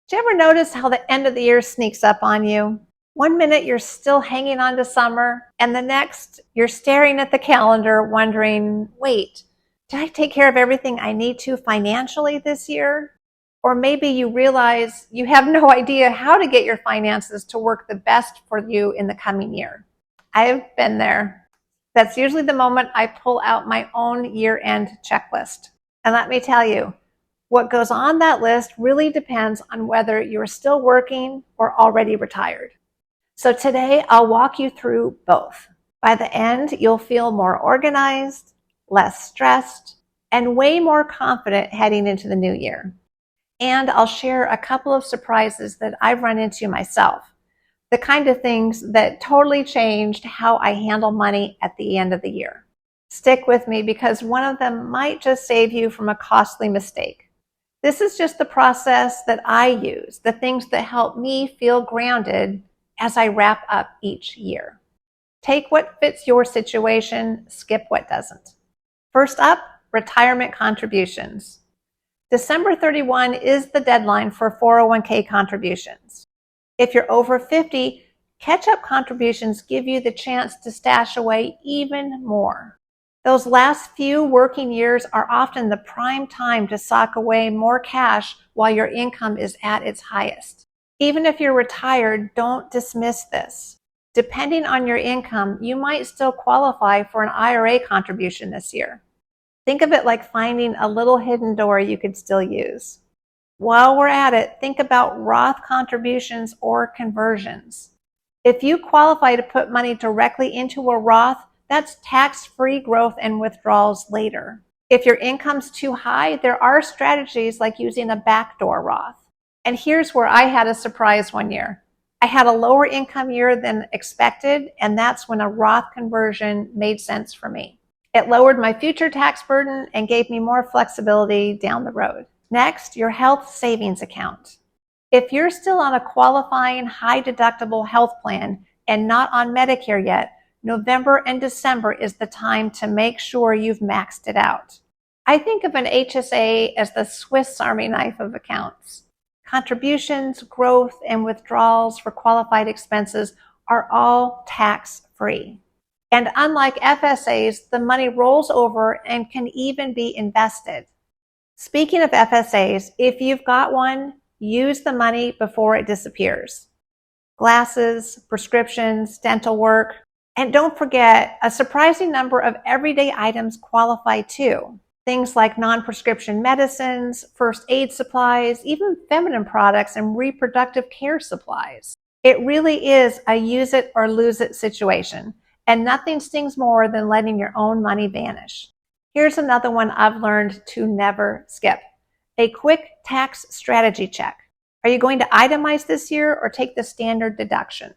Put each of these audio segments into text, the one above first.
Do you ever notice how the end of the year sneaks up on you? One minute you're still hanging on to summer, and the next you're staring at the calendar wondering, wait, did I take care of everything I need to financially this year? Or maybe you realize you have no idea how to get your finances to work the best for you in the coming year. I've been there. That's usually the moment I pull out my own year-end checklist. And let me tell you, what goes on that list really depends on whether you're still working or already retired. So today I'll walk you through both. By the end, you'll feel more organized, less stressed, and way more confident heading into the new year. And I'll share a couple of surprises that I've run into myself, the kind of things that totally changed how I handle money at the end of the year. Stick with me because one of them might just save you from a costly mistake. This is just the process that I use, the things that help me feel grounded as I wrap up each year. Take what fits your situation, skip what doesn't. First up, retirement contributions. December 31 is the deadline for 401k contributions. If you're over 50, catch-up contributions give you the chance to stash away even more. Those last few working years are often the prime time to sock away more cash while your income is at its highest. Even if you're retired, don't dismiss this. Depending on your income, you might still qualify for an IRA contribution this year. Think of it like finding a little hidden door you could still use. While we're at it, think about Roth contributions or conversions. If you qualify to put money directly into a Roth, that's tax-free growth and withdrawals later. If your income's too high, there are strategies like using a backdoor Roth. And here's where I had a surprise one year. I had a lower income year than expected, and that's when a Roth conversion made sense for me. It lowered my future tax burden and gave me more flexibility down the road. Next, your health savings account. If you're still on a qualifying high-deductible health plan and not on Medicare yet, November and December is the time to make sure you've maxed it out. I think of an HSA as the Swiss Army knife of accounts. Contributions, growth, and withdrawals for qualified expenses are all tax-free. And unlike FSAs, the money rolls over and can even be invested. Speaking of FSAs, if you've got one, use the money before it disappears. Glasses, prescriptions, dental work, and don't forget, a surprising number of everyday items qualify too. Things like non-prescription medicines, first aid supplies, even feminine products and reproductive care supplies. It really is a use it or lose it situation, and nothing stings more than letting your own money vanish. Here's another one I've learned to never skip. A quick tax strategy check. Are you going to itemize this year or take the standard deduction?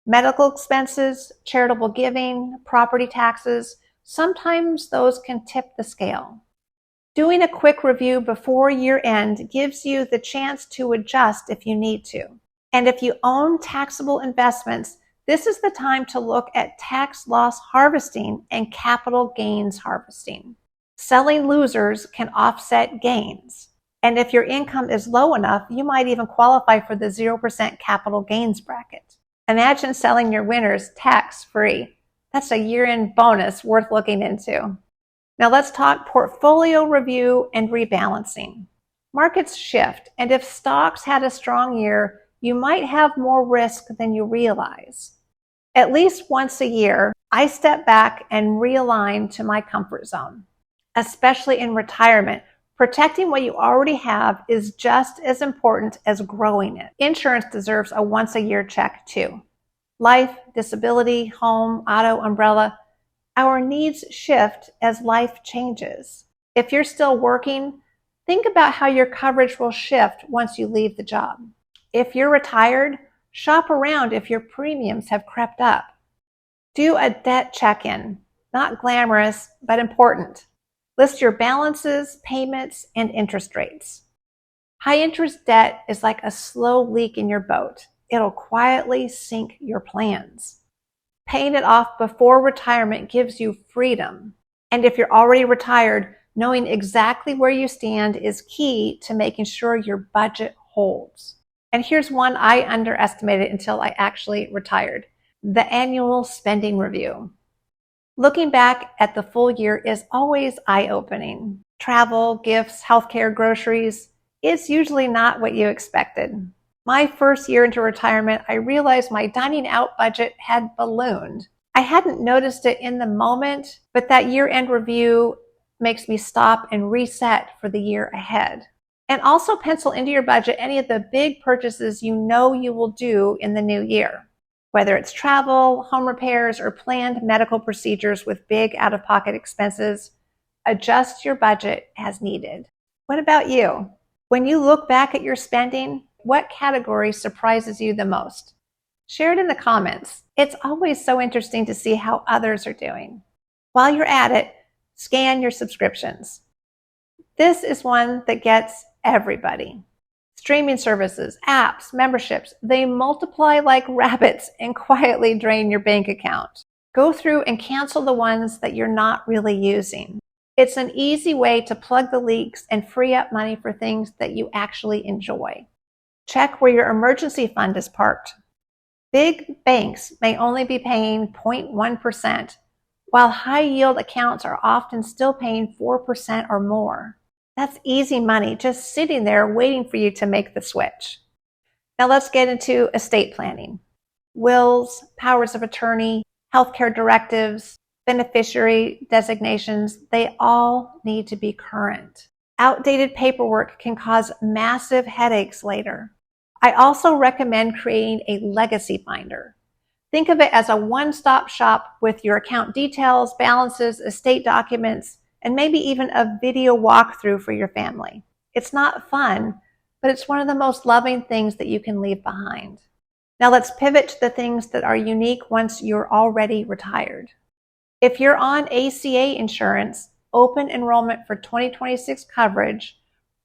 Medical expenses, charitable giving, property taxes, sometimes those can tip the scale. Doing a quick review before year end gives you the chance to adjust if you need to. And if you own taxable investments, this is the time to look at tax loss harvesting and capital gains harvesting. Selling losers can offset gains. And if your income is low enough, you might even qualify for the 0% capital gains bracket. Imagine selling your winners tax-free. That's a year-end bonus worth looking into. Now let's talk portfolio review and rebalancing. Markets shift, and if stocks had a strong year, you might have more risk than you realize. At least once a year, I step back and realign to my comfort zone. Especially in retirement, protecting what you already have is just as important as growing it. Insurance deserves a once-a-year check too. Life, disability, home, auto, umbrella. Our needs shift as life changes. If you're still working, think about how your coverage will shift once you leave the job. If you're retired, shop around if your premiums have crept up. Do a debt check-in. Not glamorous, but important. List your balances, payments, and interest rates. High interest debt is like a slow leak in your boat. It'll quietly sink your plans. Paying it off before retirement gives you freedom. And if you're already retired, knowing exactly where you stand is key to making sure your budget holds. And here's one I underestimated until I actually retired: the annual spending review. Looking back at the full year is always eye-opening. Travel, gifts, healthcare, groceries, it's usually not what you expected. My first year into retirement, I realized my dining out budget had ballooned. I hadn't noticed it in the moment, but that year-end review makes me stop and reset for the year ahead. And also pencil into your budget any of the big purchases you know you will do in the new year. Whether it's travel, home repairs, or planned medical procedures with big out-of-pocket expenses, adjust your budget as needed. What about you? When you look back at your spending, what category surprises you the most? Share it in the comments. It's always so interesting to see how others are doing. While you're at it, scan your subscriptions. This is one that gets everybody. Streaming services, apps, memberships, they multiply like rabbits and quietly drain your bank account. Go through and cancel the ones that you're not really using. It's an easy way to plug the leaks and free up money for things that you actually enjoy. Check where your emergency fund is parked. Big banks may only be paying 0.1%, while high-yield accounts are often still paying 4% or more. That's easy money just sitting there waiting for you to make the switch. Now let's get into estate planning. Wills, powers of attorney, healthcare directives, beneficiary designations, they all need to be current. Outdated paperwork can cause massive headaches later. I also recommend creating a legacy binder. Think of it as a one-stop shop with your account details, balances, estate documents, and maybe even a video walkthrough for your family. It's not fun, but it's one of the most loving things that you can leave behind. Now let's pivot to the things that are unique once you're already retired. If you're on ACA insurance, open enrollment for 2026 coverage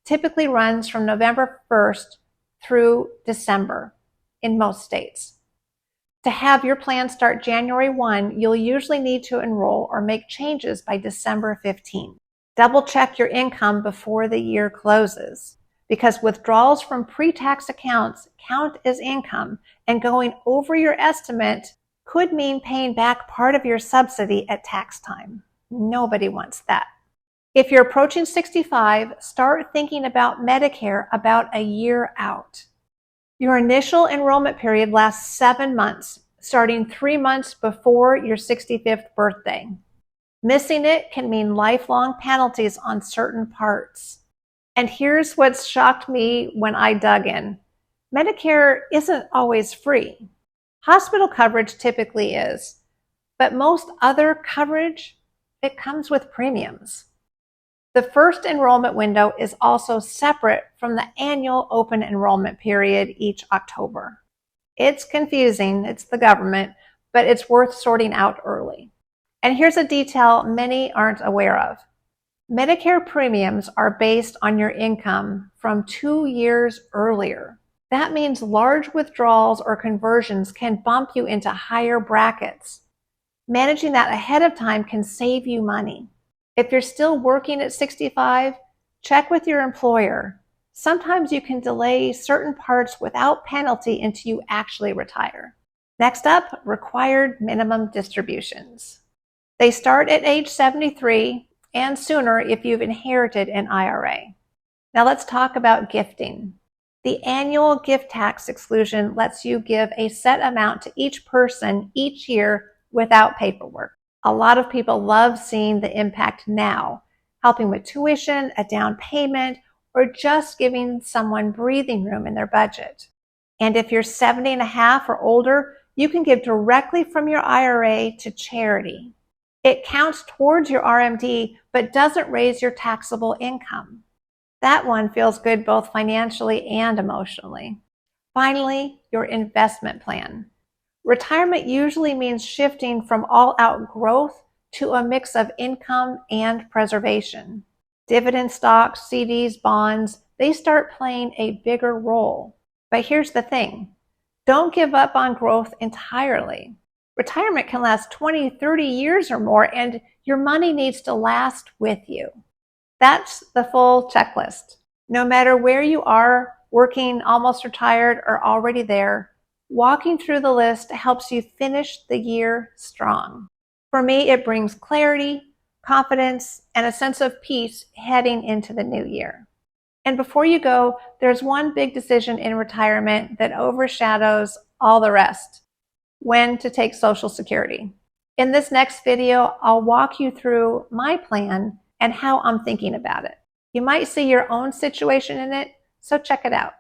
typically runs from November 1st through December in most states. To have your plan start January 1, you'll usually need to enroll or make changes by December 15. Double check your income before the year closes, because withdrawals from pre-tax accounts count as income, and going over your estimate could mean paying back part of your subsidy at tax time. Nobody wants that. If you're approaching 65, start thinking about Medicare about a year out. Your initial enrollment period lasts 7 months, starting 3 months before your 65th birthday. Missing it can mean lifelong penalties on certain parts. And here's what's shocked me when I dug in. Medicare isn't always free. Hospital coverage typically is, but most other coverage, it comes with premiums. The first enrollment window is also separate from the annual open enrollment period each October. It's confusing, it's the government, but it's worth sorting out early. And here's a detail many aren't aware of. Medicare premiums are based on your income from 2 years earlier. That means large withdrawals or conversions can bump you into higher brackets. Managing that ahead of time can save you money. If you're still working at 65, check with your employer. Sometimes you can delay certain parts without penalty until you actually retire. Next up, required minimum distributions. They start at age 73 and sooner if you've inherited an IRA. Now let's talk about gifting. The annual gift tax exclusion lets you give a set amount to each person each year without paperwork. A lot of people love seeing the impact now, helping with tuition, a down payment, or just giving someone breathing room in their budget. And if you're 70 and a half or older, you can give directly from your IRA to charity. It counts towards your RMD, but doesn't raise your taxable income. That one feels good both financially and emotionally. Finally, your investment plan. Retirement usually means shifting from all-out growth to a mix of income and preservation. Dividend stocks, CDs, bonds, they start playing a bigger role. But here's the thing. Don't give up on growth entirely. Retirement can last 20, 30 years or more, and your money needs to last with you. That's the full checklist. No matter where you are, working, almost retired, or already there, walking through the list helps you finish the year strong. For me, it brings clarity, confidence, and a sense of peace heading into the new year. And before you go, there's one big decision in retirement that overshadows all the rest: when to take Social Security. In this next video, I'll walk you through my plan and how I'm thinking about it. You might see your own situation in it, so check it out.